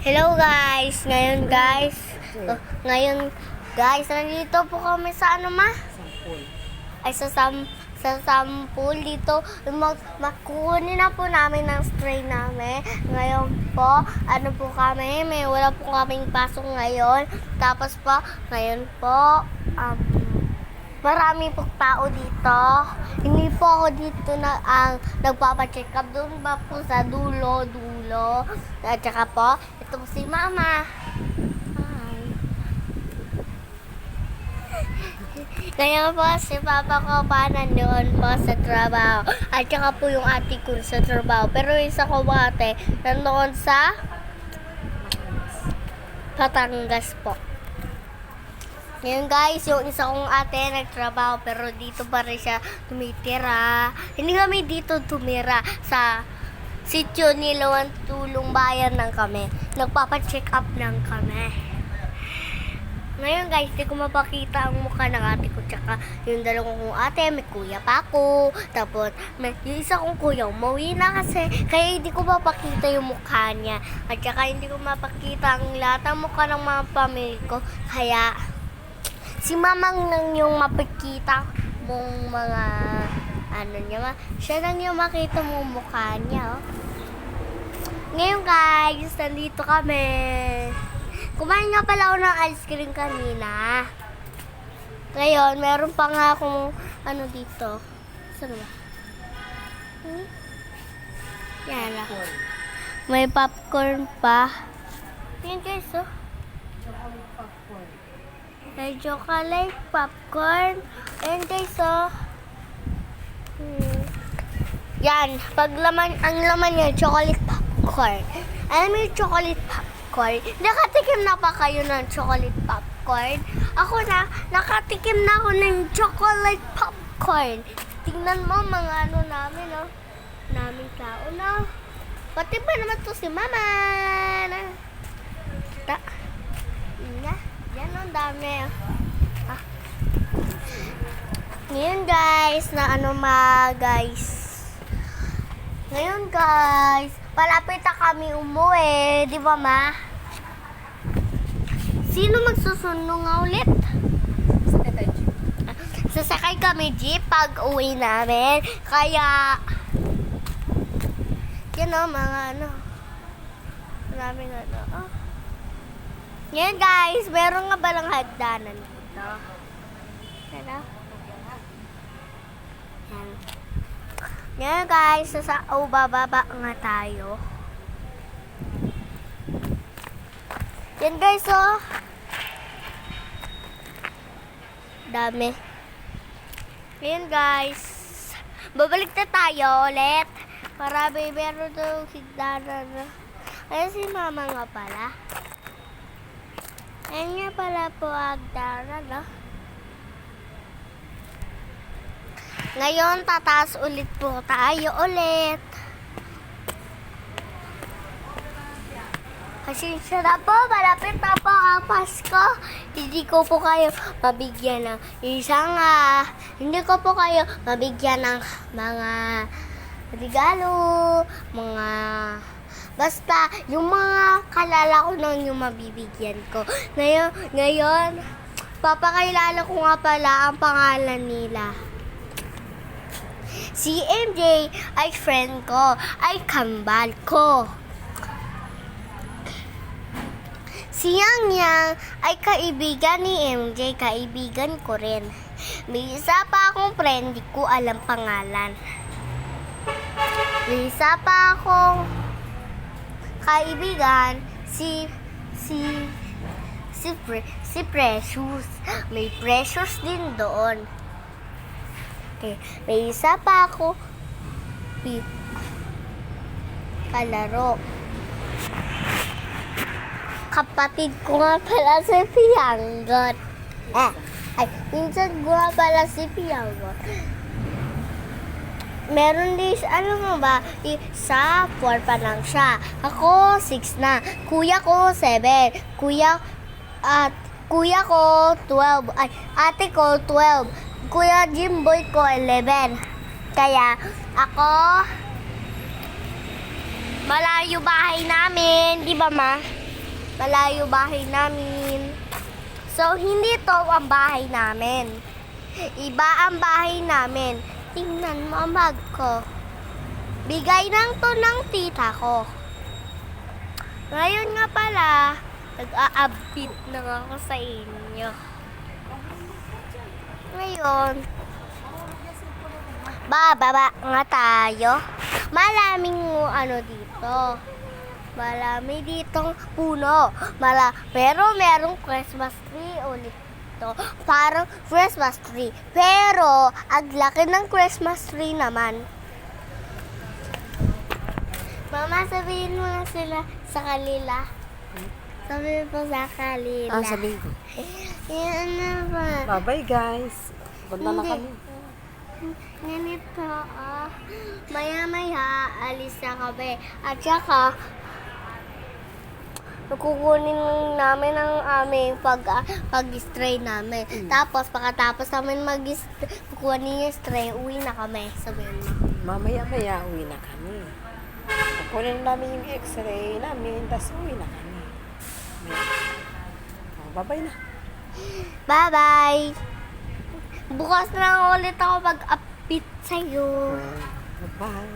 Hello guys! Ngayon guys, nandito po kami sa Sampol. Ay sa sampul dito. Kukunin na po namin ng stray namin. Ngayon po, wala po kaming pasok ngayon. Tapos po, ngayon po, marami po tao dito. Hindi po ako dito nagpapacheck up. Doon ba po sa dulo. At saka po, ito po si Mama. Hi. Ngayon po, si Papa ko pa nandoon po sa trabaho. At saka po yung ate ko sa trabaho. Pero yung isa ko ate, nandoon sa Batangas po. Ngayon guys, yung isa kong ate nagtrabaho pero dito pa rin siya tumitira. Hindi kami dito tumira sa sityo ni Lawan Tulong Bayan lang kami. Nagpapacheck up lang kami. Ngayon guys, di ko mapakita ang mukha ng ate ko. Tsaka yung dalawang kong ate, may kuya pa ako. Tapos yung isa kong kuya, umuwi na kasi. Kaya hindi ko mapakita yung mukha niya. At saka hindi ko mapakita ang lahat ng mukha ng mga pamilya ko. Kaya si Mamang lang yung mapakita mong mga niya. Siya lang yung makita mong mukha niya. Oh. Ngayon guys, nandito kami. Kumain nga pala ako ng ice cream kanina. Ngayon, meron pa nga akong dito. Saan ba? Yan lang. May popcorn pa. Yan guys, oh. May chocolate popcorn. Ayan guys, oh. Yan. Ang laman niya, chocolate popcorn. Alam mo yung chocolate popcorn? Nakatikim na pa kayo ng chocolate popcorn? Ako nakatikim na ako ng chocolate popcorn. Tingnan mo mga namin, oh. Naming tao na. Pati ba naman to si Mama? Yan ang dami. Ngayon guys, Ngayon guys, palapit na kami umuwi, di ba ma? Sino magsusundo nga ulit? Sasakay kami jeep pag uwi namin. Kaya, yan o, mga maraming Ngayon guys, meron nga balang hagdanan dito. Ngayon guys, bababa nga tayo. Yan guys, oh. Dami. Ngayon guys, babalik na tayo ulit. Marami, meron daw higdanan. Ayun si Mama nga pala. Ayun nga pala po hagdanan, no? Ngayon, tataas ulit po tayo ulit. Kasi na po, malapit na po ang Pasko. Hindi ko po kayo mabigyan ng hindi ko po kayo mabigyan ng mga regalo, basta, yung mga kalala ko lang yung mabibigyan ko. Ngayon, papakilala ko nga pala ang pangalan nila. Si MJ ay friend ko, ay kambal ko. Si Yang ay kaibigan ni MJ, kaibigan ko rin. May isa pa akong friend, di ko alam pangalan. May isa pa akong kaibigan, si Precious. May Precious din doon. Okay. May isa pa ako kalaro. Kapatid ko nga pala si Pianggot. Minsan ko nga pala si Pianggot. Meron din, sa 4 pa lang siya. Ako, 6 na. Kuya ko, 7. Kuya ko, 12. Ate ko, 12. Kuya Jimboy ko, 11. Kaya, ako, Malayo bahay namin. Di ba, ma? Malayo bahay namin. So, hindi to ang bahay namin. Iba ang bahay namin. Tingnan mo ang bag ko. Bigay lang to ng tita ko. Ngayon nga pala, nag-a-upbeat na ako sa inyo. Ngayon, bababa nga tayo. Maraming dito. Marami ditong puno. Pero merong Christmas tree ulit dito. Parang Christmas tree. Pero, ang laki ng Christmas tree naman. Mama, sabihin mo na sila sa kanila. Sabihin po sa kanila. Sabihin ko. Yan na ba? Bye-bye guys. Punta na kami. Ganito, maya-maya, alis na kami. At saka, kukunin namin ang aming pag-stray namin. Tapos, pagkatapos namin kukunin yung stray, uwi na kami. Sabihin mo. Mamaya-maya uwi na kami. Kukunin namin yung x-ray namin, tapos uwi na kami. Bye-bye na. Bye-bye! Bukas na ulit ako mag-upbeat sa'yo. Bye-bye.